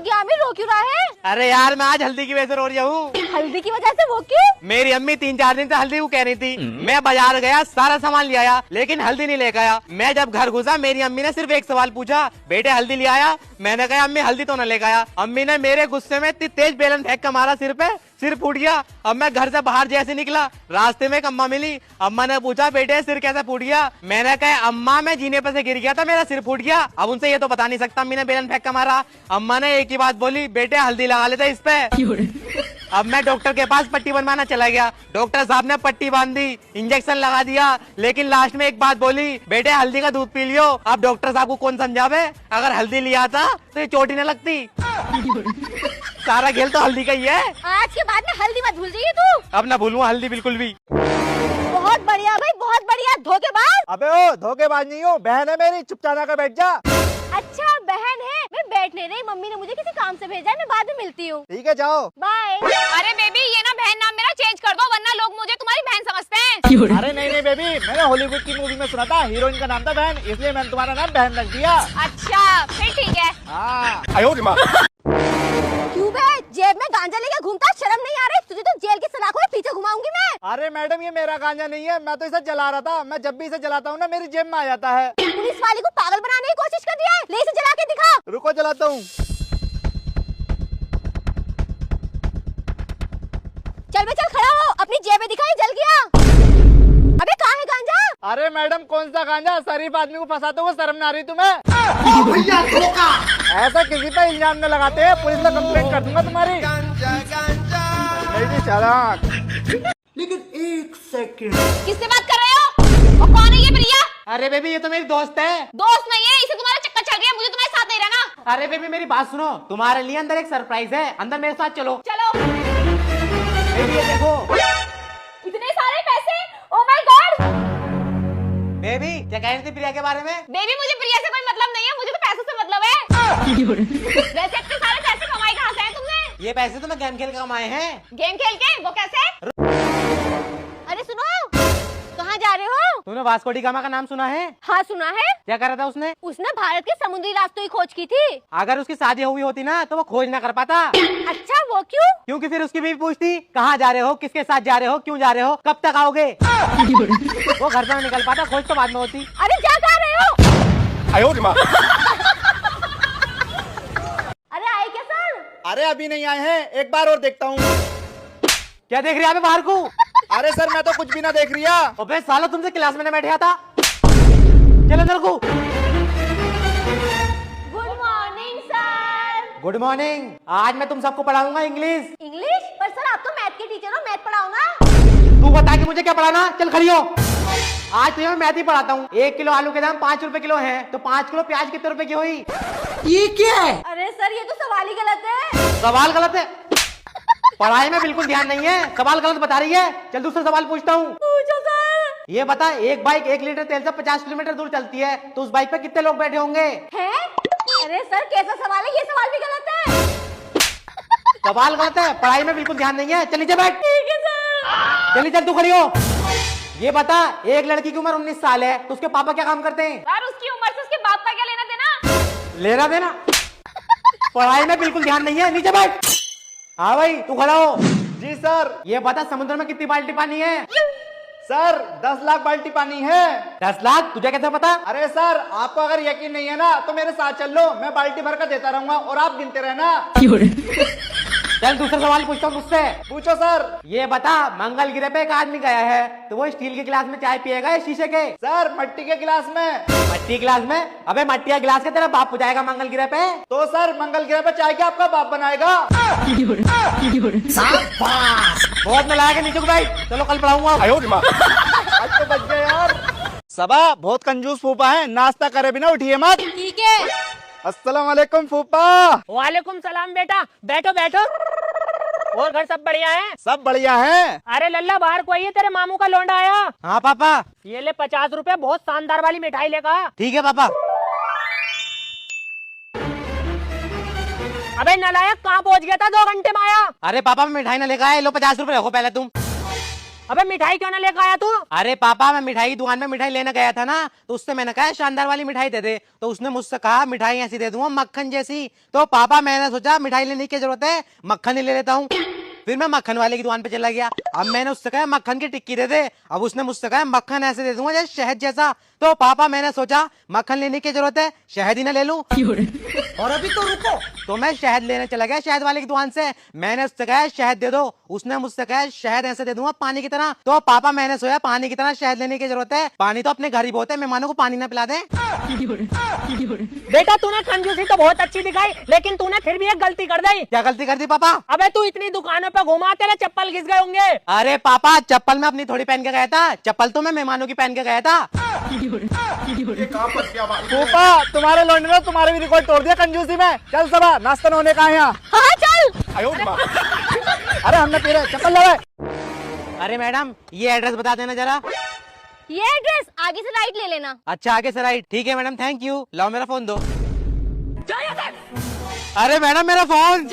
गया आमिर, रो क्यों रहा है? अरे यार मैं आज हल्दी की वजह से रो रही हूँ। हल्दी की वजह से? वो क्यों? मेरी अम्मी 3-4 दिन से हल्दी को कह रही थी। मैं बाजार गया, सारा सामान ले आया, लेकिन हल्दी नहीं लेकर आया। मैं जब घर घुसा, मेरी अम्मी ने सिर्फ एक सवाल पूछा, बेटे हल्दी ले आया? मैंने कहा अम्मी हल्दी तो न लेकर आया। अम्मी ने मेरे गुस्से में इतनी तेज बेलन फेंक कर मारा सिर पे, सिर फूट गया। अब मैं घर से बाहर जैसे निकला, रास्ते में एक अम्मा मिली। अम्मा ने पूछा बेटे सिर कैसे फूट गया? मैंने कहा अम्मा मैं जीने पर से गिर गया था, मेरा सिर फूट गया। अब उनसे ये तो बता नहीं सकता अम्मी ने बेलन फेंक कर मारा। अम्मा ने एक ही बात बोली, बेटे हल्दी लगा लेते इस पे। अब मैं डॉक्टर के पास पट्टी बनवाना चला गया। डॉक्टर साहब ने पट्टी बांध दी, इंजेक्शन लगा दिया, लेकिन लास्ट में एक बात बोली, बेटे हल्दी का दूध पी लियो। अब डॉक्टर साहब को कौन समझावे? अगर हल्दी लिया था तो ये चोट ही न लगती। सारा खेल तो हल्दी का ही है। आज के बाद में हल्दी मत भूल जाइए तू। अब ना भूलूं हल्दी बिल्कुल भी। बहुत बढ़िया भाई, बहुत बढ़िया। धोखेबाज। अबे ओ धोखेबाज नहीं हो, बहन है मेरी, चुपचाप आकर बैठ जा। अच्छा बहन है, मैं बैठ नहीं रही, मम्मी ने मुझे किसी काम से भेजा है, मैं बाद में मिलती हूँ। ठीक है जाओ। बाय। अरे बेबी ये ना बहन नाम मेरा चेंज कर दो, वरना लोग मुझे तुम्हारी बहन समझते हैं। अरे नहीं नहीं बेबी, मैंने हॉलीवुड की मूवी में सुना था हीरोइन का नाम था बहन, इसलिए मैंने तुम्हारा नाम बहन रख दिया। अच्छा फिर ठीक है। हाँ। क्यों बे, जेब में गांजा लेके घूमता, शर्म नहीं आ रही तुझे? तो जेल की सलाखों में पीछे घुमाऊंगी मैं। अरे मैडम ये मेरा गांजा नहीं है, मैं तो इसे जला रहा था। मैं जब भी इसे जलाता हूँ ना मेरी जेब में आ जाता है। पुलिस वाले को पागल बनाने की कोशिश कर दिया है, ले इसे जला के दिखा। रुको जलाता हूँ। चल बे चल, खड़ा हो, अपनी जेब में दिखाई, जल गया। अबे कहाँ है गांजा? अरे मैडम कौन सा गांजा, शरीफ आदमी को फंसाते हुए शर्म ना आ रही तुम्हें? भैया धोखा। ऐसा किसी पे इल्जाम न लगाते हैं, पुलिस में कंप्लेंट कर दूंगा तुम्हारी। नहीं चालाक। लेकिन एक सेकंड, किससे बात कर रहे हो? और कौन है ये प्रिया? अरे बेबी ये तो मेरी दोस्त है। दोस्त नहीं है, इसे तुम्हारा चक्कर चल रहा है, मुझे तुम्हारे साथ नहीं रहना। अरे बेबी मेरी बात सुनो, तुम्हारे लिए अंदर एक सरप्राइज है, अंदर मेरे साथ चलो। चलो। बेबी ये देखो। इतने सारे पैसे, ओ माय गॉड। बेबी क्या कह रही थी प्रिया के बारे में? बेबी मुझे प्रिया से कोई मतलब नहीं है, मुझे तो पैसों से मतलब है। वैसे इतने सारे पैसे कमाए कहाँ से हैं तुमने? ये पैसे तो मैं गेम खेल के कमाए हैं। गेम खेल के? वो कैसे? अरे सुनो, कहाँ जा रहे हो? तूने वास्को डी गामा का नाम सुना है? हाँ सुना है। क्या कर रहा था उसने? उसने भारत के समुद्री रास्तों की खोज की थी। अगर उसकी शादी हुई होती ना तो वो खोज ना कर पाता। अच्छा वो क्यों? क्योंकि फिर उसकी बीवी पूछती कहाँ जा रहे हो, किसके साथ जा रहे हो, क्यों जा रहे हो, कब तक आओगे? वो घर से नहीं निकल पाता, खोज तो बाद में होती। अरे जा कहाँ रहे हो? अरे आए क्या सर? अरे अभी नहीं आए हैं, एक बार और देखता हूँ। क्या देख रही है बाहर को? अरे सर मैं तो कुछ भी ना देख रिया। अबे साला तुमसे क्लास में ना बैठा था। चलो अंदर को। Good morning sir. Good morning. आज मैं तुम सबको पढ़ाऊंगा इंग्लिश। इंग्लिश? पर सर आप तो मैथ के टीचर हो, मैथ पढ़ाओ ना। तू बता कि मुझे क्या पढ़ाना। चल खड़ी हो। आज तुझे मैं मैथ ही पढ़ाता हूँ। 1 किलो आलू के दाम 5 रुपए किलो है, तो 5 किलो प्याज कितने रुपए की हुई? ये क्या है? अरे सर ये तो सवाल ही गलत है। सवाल गलत है? पढ़ाई में बिल्कुल ध्यान नहीं है, सवाल गलत बता रही है। चल दूसरा सवाल पूछता हूँ। पूछो सर। ये बता, एक बाइक 1 लीटर तेल से 50 किलोमीटर दूर चलती है, तो उस बाइक पे कितने लोग बैठे होंगे? हैं? अरे सर कैसा सवाल है, ये सवाल भी गलत है। सवाल गलत है, पढ़ाई में बिल्कुल ध्यान नहीं है। चल नीचे बैठ। ठीक है सर। चली चल तू खड़ी हो। ये बता, एक लड़की की उम्र 19 साल है, तो उसके पापा क्या काम करते हैं? यार उसकी उम्र से उसके बाप का क्या लेना देना? लेना देना? पढ़ाई में बिल्कुल ध्यान नहीं है, नीचे बैठ। हाँ भाई तू खड़ा हो। जी सर। ये बता, समुद्र में कितनी बाल्टी पानी है? सर 10 लाख बाल्टी पानी है। 10 लाख? तुझे कैसे पता? अरे सर आपको अगर यकीन नहीं है ना तो मेरे साथ चल लो, मैं बाल्टी भर कर देता रहूंगा और आप गिनते रहना। चल दूसरा सवाल पूछता हूँ मुझसे। पूछो सर। ये बता, मंगल ग्रह पे एक आदमी गया है, तो वो स्टील के गिलास में चाय पिएगा या शीशे के? सर मट्टी के गिलास में। मट्टी गिलास में? अबे मट्टी का गिलास के तेरा बाप जाएगा मंगल ग्रह पे? तो सर मंगल ग्रह पे चाय क्या आपका बाप बनाएगा? बहुत नालायक है, नीचे को बैठ। चलो कल पढ़ाऊंगा। आज तो बच गए यार। सबा बहुत कंजूस फूफा है, नाश्ता करे बिना उठिए मत। ठीक है। अस्सलाम वालेकुम फूफा। वालेकुम सलाम बेटा, बैठो बैठो। और घर सब बढ़िया है? सब बढ़िया है। अरे लल्ला बाहर कोई है, तेरे मामू का लौंडा आया। हाँ पापा। ये ले 50 रुपए, बहुत शानदार वाली मिठाई लेगा। ठीक है पापा। अबे नालायक कहाँ पहुँच गया था, 2 घंटे में आया। अरे पापा मैं मिठाई ना लेकर आया, लो 50 रुपए रखो पहले तुम। अबे मिठाई क्यों ना लेकर आया तू? अरे पापा, मैं मिठाई की दुकान में मिठाई लेने गया था ना, तो उससे मैंने कहा शानदार वाली मिठाई दे दे, तो उसने मुझसे कहा मिठाई ऐसी दे दूंगा मक्खन जैसी। तो पापा मैंने सोचा मिठाई लेने की जरूरत है, मक्खन ही ले लेता हूँ। फिर मैं मक्खन वाले की दुकान पे चला गया। अब मैंने उससे कहा मक्खन की टिक्की दे दे, अब उसने मुझसे कहा मक्खन ऐसे दे दूंगा जैसे शहद जैसा। तो पापा मैंने सोचा मक्खन लेने की जरूरत है, शहद ही ना ले लूं। और अभी तो रुको, तो मैं शहद लेने चला गया शहद वाले की दुकान से। मैंने उससे कहा शहद दे दो, उसने मुझसे कहा शहद ऐसे दे दूंगा पानी की तरह। तो पापा मैंने सोचा पानी की तरह शहद लेने की जरूरत है, पानी तो अपने घर ही बहुत है, मेहमानों को पानी ना पिला दे। बेटा तूने कंजूसी तो बहुत अच्छी दिखाई, लेकिन तूने फिर भी एक गलती कर दी। क्या गलती कर दी पापा? अबे तू इतनी दुकानों पे घुमा, तेरे चप्पल घिस गए होंगे। अरे पापा, चप्पल मैं अपनी थोड़ी पहन के गया था, चप्पल तो मैं मेहमानों की पहन के गया था। फूफा तुम्हारे लौंडे ने तुम्हारे भी रिकॉर्ड तोड़ दिया कंजूसी में। चल सबा, नाश्ता न होने का है यहाँ। हाँ चल। अरे हमने पी रहे, चप्पल लगा। अरे मैडम, ये एड्रेस बता देना जरा। ये एड्रेस आगे से राइट ले लेना। अच्छा, आगे से राइट, ठीक है मैडम, थैंक यू। लाओ मेरा फोन दो। अरे मैडम मेरा फोन।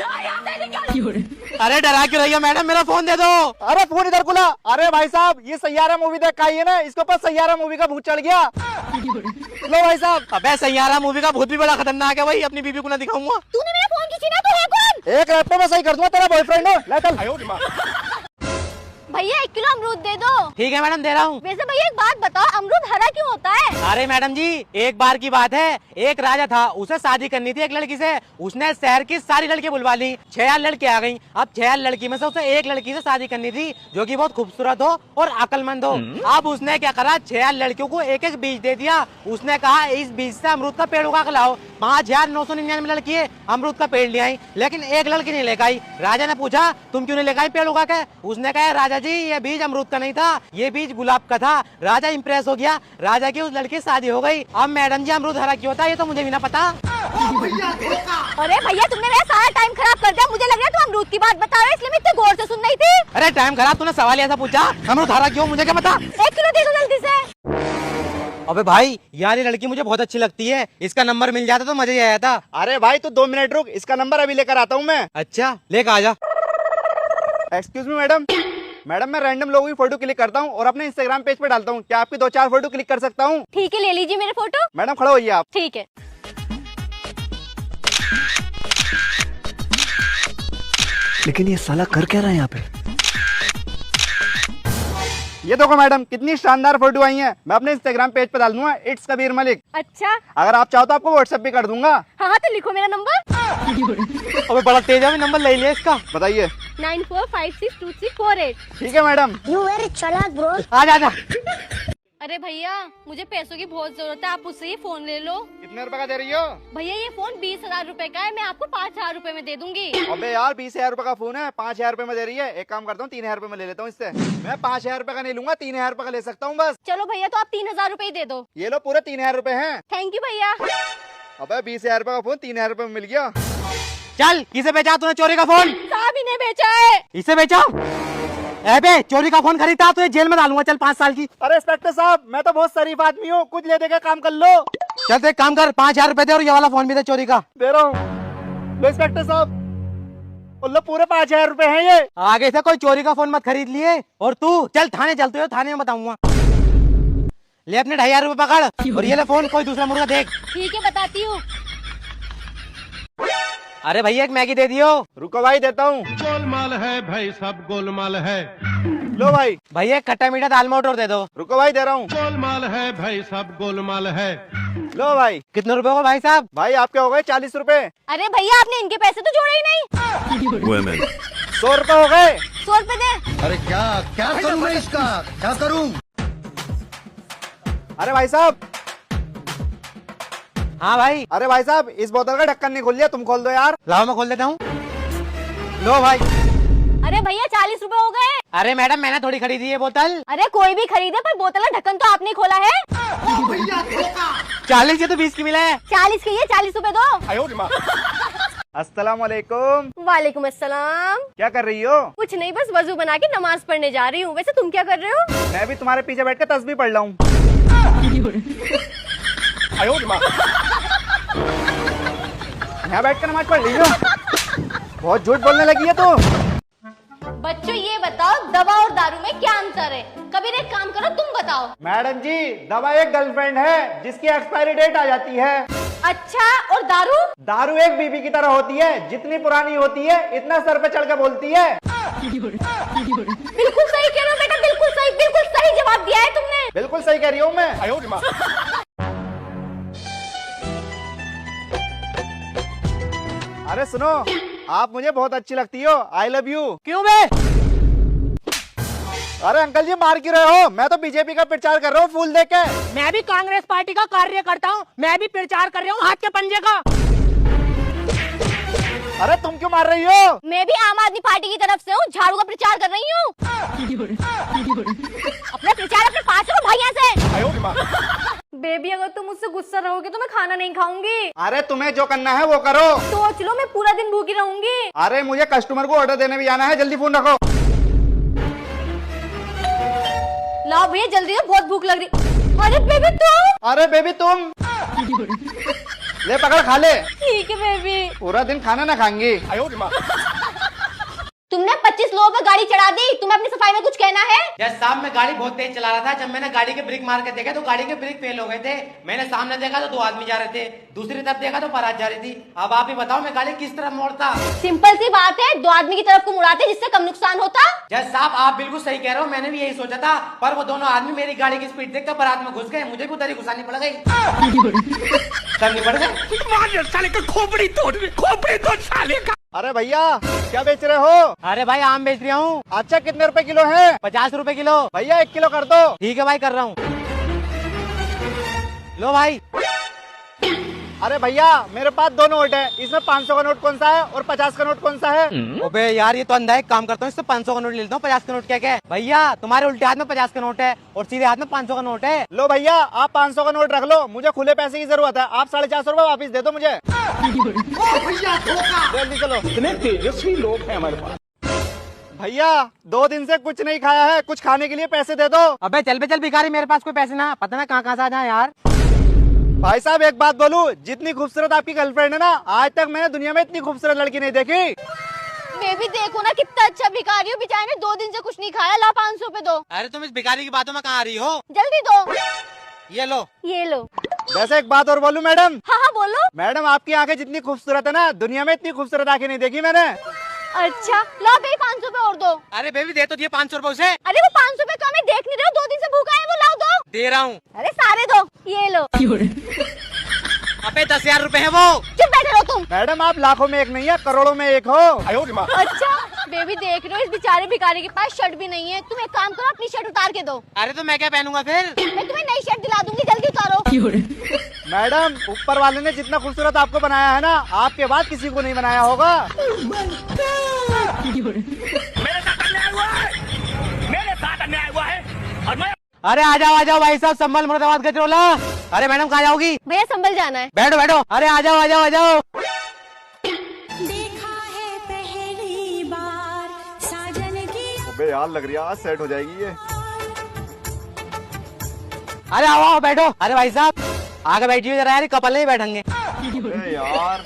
अरे डरा क्यों रही हो मैडम, मेरा फोन दे दो। अरे फोन इधर खुला। अरे भाई साहब, ये सैयारा मूवी देख के आई है ना, इसके ऊपर सैयारा मूवी का भूत चढ़ गया। लो भाई साहब। अबे सैयारा मूवी का भूत भी बड़ा खतरनाक है भाई, अपनी बीबी को ना दिखाऊंगा। तूने मेरा फोन खींची ना, तो है कौन? एक रैपटो में सही कर दूंगा, तेरा बॉयफ्रेंड हो। ले चल। भैया 1 किलो अमरूद दे दो। ठीक है मैडम, दे रहा हूँ। वैसे भैया एक बात बताओ, अमरूद हरा क्यों होता है? अरे मैडम जी, एक बार की बात है, एक राजा था, उसे शादी करनी थी एक लड़की से। उसने शहर की सारी लड़की बुलवा ली, 6 लड़की आ गईं। अब 6 लड़की में से उसे एक लड़की से शादी करनी थी जो कि बहुत खूबसूरत हो और अक्लमंद हो। अब उसने क्या करा, 6 लड़कियों को एक एक बीज दे दिया। उसने कहा इस बीज से अमरूद का पेड़ उगा के लाओ। 5,999 लड़की अमरूद का पेड़ ले आई, लेकिन एक लड़की नहीं लेकर आई। राजा ने पूछा तुम क्यों नहीं लेकर आई पेड़ उगा के? उसने कहा राजा जी, ये बीज अमरूद का नहीं था, ये बीज गुलाब का था। राजा इंप्रेस हो गया, राजा की उस लड़की से शादी हो गई। अब मैडम जी, अमरूद हरा क्यों होता है ये तो मुझे भी ना पता। अरे भैया, तुमने मेरा सारा टाइम खराब कर दिया। मुझे लग रहा है तुम अमरूद की बात बता रहे हो, इसलिए मैं इतने गौर से सुन रही थी। अरे टाइम खराब, तूने सवाल ऐसा पूछा अमरूद हरा क्यों, मुझे क्या पता। 1 किलो दे दो जल्दी से। अबे भाई, यार ये लड़की मुझे बहुत अच्छी लगती है, इसका नंबर मिल जाता तो मजा ही आया था। अरे भाई तू 2 मिनट रुक, इसका नंबर अभी लेकर आता हूँ मैं। अच्छा, लेकर आ जा। Excuse me madam. मैडम, मैं रैंडम लोगों की फोटो क्लिक करता हूँ और अपने इंस्टाग्राम पेज पे डालता हूँ। क्या आपकी 2-4 फोटो क्लिक कर सकता हूँ? ठीक है, ले लीजिए मेरे फोटो। मैडम खड़े होइए आप। ठीक है। लेकिन ये साला कर क्या रहा है यहाँ पे? ये देखो मैडम, कितनी शानदार फोटो आई है। मैं अपने इंस्टाग्राम पेज पे डाल दूंगा, इट्स कबीर मलिक। अच्छा, अगर आप चाहो तो आपको व्हाट्सएप भी कर दूंगा। हाँ तो लिखो मेरा नंबर। अबे बड़ा तेज है, नंबर ले लिया इसका। बताइए। 94562348। ठीक है मैडम। आ जा। अरे भैया, मुझे पैसों की बहुत जरूरत है, आप उससे ही फोन ले लो। कितने रुपए का दे रही हो? भैया ये फोन 20,000 रूपए का है, मैं आपको 5,000 रूपए में दे दूंगी। अबे यार, 20,000 रुपए का फोन है, 5,000 रुपए में दे रही है। एक काम करता हूँ, 3,000 रुपए में ले लेता हूँ इससे। मैं 5,000 रुपए का नहीं लूंगा, 3,000 रुपए का ले सकता हूँ बस। चलो भैया, तो आप 3,000 रूपए ही दे दो। ये लो, पूरे 3,000 रुपए हैं। थैंक यू भैया। अबे 20,000 रुपए का फोन 3,000 रुपए में मिल गया। चल, किसे बेचा तूने चोरी का फोन? साहब इन्हें बेचा है। इसे बेचा? अबे चोरी का फोन खरीदा तो ये जेल में डालूंगा, चल 5 साल की। अरे इंस्पेक्टर साहब, मैं तो बहुत शरीफ आदमी हूँ, कुछ ले देकर काम कर लो। चल तो एक काम कर, 5,000 रुपए दे और ये वाला फोन भी दे चोरी का। दे रहा हूँ। लो इंस्पेक्टर साहब, लो पूरे 5,000 रुपए हैं ये। आगे से कोई चोरी का फोन मत खरीद लिए। और तू चल थाने चलते हो, थाने में बताऊंगा। ले अपने 2,500 रुपए पकड़ और ये ले फोन, कोई दूसरा मुर्गा देख। ठीक है, बताती हूँ। अरे भैया एक मैगी दे दियो। रुको भाई, देता हूँ। गोलमाल है भाई, सब गोलमाल है। लो भाई। भैया एक खट्टा मीठा दाल मोटर दे दो। रुको भाई, दे रहा हूँ। गोलमाल है भाई, सब गोलमाल है। लो भाई। कितने रुपए हो भाई साहब? भाई आपके हो गए 40 रुपए। अरे भैया, आपने इनके पैसे तो जोड़े ही नहीं। 100 रुपए हो गए। 100 रुपए दे। अरे क्या क्या करूं मैं इसका, क्या करूं? अरे भाई साहब। हाँ भाई। अरे भाई साहब, इस बोतल का ढक्कन नहीं खोल लिया, तुम खोल दो यार। लाओ मैं खोल देता हूँ। लो भाई। अरे भैया 40 रुपए हो गए। अरे मैडम, मैंने थोड़ी खरीदी है बोतल। अरे कोई भी खरीदे, पर बोतल का ढक्कन तो आपने खोला है। 40 ये तो 20 की मिला है। 40 की है, 40 रुपए दो। अस्सलाम वालेकुम। वालेकुम अस्सलाम। क्या कर रही हो? कुछ नहीं, बस वजू बना के नमाज पढ़ने जा रही हूँ। वैसे तुम क्या कर रहे हो? मैं भी तुम्हारे पीछे बैठ के तस्बीह पढ़ रहा हूँ। यहाँ बैठ कर नमाज पढ़ रही हो? बहुत झूठ बोलने लगी है तू। बच्चों ये बताओ दवा और दारू में क्या अंतर है? कबीर एक काम करो, तुम बताओ। मैडम जी, दवा एक गर्लफ्रेंड है जिसकी एक्सपायरी डेट आ जाती है। अच्छा, और दारू? दारू एक बीबी की तरह होती है, जितनी पुरानी होती है इतना सर पे चढ़ के बोलती है। बिल्कुल सही कह रहे हो बेटा, बिल्कुल सही जवाब दिया है तुमने। बिल्कुल सही कह रही हूँ मैं। अरे सुनो, आप मुझे बहुत अच्छी लगती हो, आई लव यू। क्यों बे? अरे अंकल जी, मार क्यों रहे हो? मैं तो बीजेपी का प्रचार कर रहा हूँ फूल देके। मैं भी कांग्रेस पार्टी का कार्य करता हूँ, मैं भी प्रचार कर रहा हूँ हाथ के पंजे का। अरे तुम क्यों मार रही हो? मैं भी आम आदमी पार्टी की तरफ से हूँ, झाड़ू का प्रचार कर रही हूँ। अपना प्रचार अपने पास रखो भैया से। बेबी अगर तुम मुझसे गुस्सा रहोगे तो मैं खाना नहीं खाऊंगी। अरे तुम्हें जो करना है वो करो। सोच लो, मैं पूरा दिन भूखी रहूंगी। अरे मुझे कस्टमर को ऑर्डर देने भी जाना है, जल्दी फोन रखो। लाओ भैया जल्दी दो, बहुत भूख लग रही। अरे बेबी तुम। अरे बेबी तुम। ले पकड़, खा ले। ठीक है बेबी। पूरा दिन खाना ना खाएंगी। तुमने 25 लोगों पर गाड़ी चढ़ा दी, तुम्हें अपनी सफाई में कुछ कहना है? जब साहब मैं गाड़ी बहुत तेज चला रहा था, जब मैंने गाड़ी के ब्रेक मार के देखा तो गाड़ी के ब्रेक फेल हो गए थे। मैंने सामने देखा तो 2 आदमी जा रहे थे, दूसरी तरफ देखा तो बारात जा रही थी। अब आप ही बताओ मैं गाड़ी किस तरफ मोड़ता? सिंपल सी बात है, 2 आदमी की तरफ को मुड़ाते जिससे कम नुकसान होता। जज साहब आप बिल्कुल सही कह रहे हो, मैंने भी यही सोचा था, पर वो दोनों आदमी मेरी गाड़ी की स्पीड देखकर बारात में घुस गए, मुझे भी उधर ही घुसानी पड़ गई। करनी पड़ गई। साले का खोपड़ी तोड़ साले का। अरे भैया, क्या बेच रहे हो? अरे भाई आम बेच रहा हूँ। अच्छा, कितने रुपए किलो है? 50 रुपए किलो। भैया 1 किलो कर दो। ठीक है भाई, कर रहा हूँ। लो भाई। अरे भैया, मेरे पास 2 नोट है, इसमें 500 का नोट कौन सा है और 50 का नोट कौन सा है? अबे यार ये तो अंधा है, काम करता हूँ इससे 500 का नोट ले लेता हूँ, 50 का नोट क्या है? भैया तुम्हारे उल्टे हाथ में 50 का नोट है और सीधे हाथ में 500 का नोट है। लो भैया, आप 500 का नोट रख लो, मुझे खुले पैसे की जरूरत है। आप 450 रुपए वापिस दे दो मुझे। जल्दी चलो। इतने तेजस्वी लोग हैं हमारे पास। भैया 2 दिन से कुछ नहीं खाया है, कुछ खाने के लिए पैसे दे दो। अबे चल बे चल भिखारी, मेरे पास कोई पैसे ना, पता ना कहाँ से आ जाए यार। भाई साहब एक बात बोलूं, जितनी खूबसूरत आपकी गर्लफ्रेंड है ना, आज तक मैंने दुनिया में इतनी खूबसूरत लड़की नहीं देखी। बेबी देखो ना कितना अच्छा भिखारी हो, बेचारे ने 2 दिन से कुछ नहीं खाया। ला 500 रुपए दो। अरे तुम इस भिखारी की बातों में कहाँ आ रही हो? जल्दी दो। ये लो। ये लो। वैसे एक बात और बोलूं मैडम? हाँ बोलो। मैडम आपकी आंखें जितनी खूबसूरत है ना, दुनिया में इतनी खूबसूरत आंखें नहीं देखी मैंने। अच्छा लो बेबी 500 रुपए और दो। अरे बेबी दे तो दिए 500 रुपए उसे। अरे वो 500 रुपए कम है, देख नहीं रहे हो 2 दिन से भूखा है, वो लाओ दो। दे रहा हूँ। अरे सारे दो। ये लो। अबे 10,000 रुपए है वो। चुप बैठे रहो तुम। मैडम आप लाखों में एक नहीं है, करोड़ों में एक हो। अच्छा बेबी देख रहे हो, इस बेचारे भिखारी के पास शर्ट भी नहीं है। तुम एक काम करो, अपनी शर्ट उतार के दो। अरे तो मैं क्या पहनूंगा फिर? मैं तुम्हें नई शर्ट दिला दूंगी, जल्दी उतारो। मैडम ऊपर वाले ने जितना खूबसूरत आपको बनाया है ना, आपके बाद किसी को नहीं बनाया होगा। मेरे साथ अन्याय हुआ है और मैं। अरे आ जाओ भाई साहब, संभल मुर्दाबाद गजरोला। अरे मैडम कहाँ जाओगी? भैया संभल जाना है। बैठो बैठो। अरे आ जाओ। देखा है पहली बार साजन की। अबे यार लग रही है आज सेट हो जाएगी ये। अरे आओ बैठो। अरे भाई साहब आगे बैठिए जरा यार, कपल नहीं बैठेंगे। अबे यार।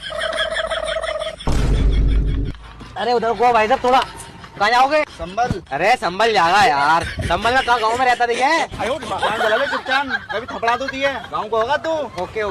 अरे उधर को भाई साहब, थोड़ा कहाँ जाओगे? संभल। अरे संभल जाएगा यार, संभल में कहाँ गाँव में रहता देखिए। चुपचाप, मैं भी थपड़ा दूती है, गाँव को होगा तू। ओके।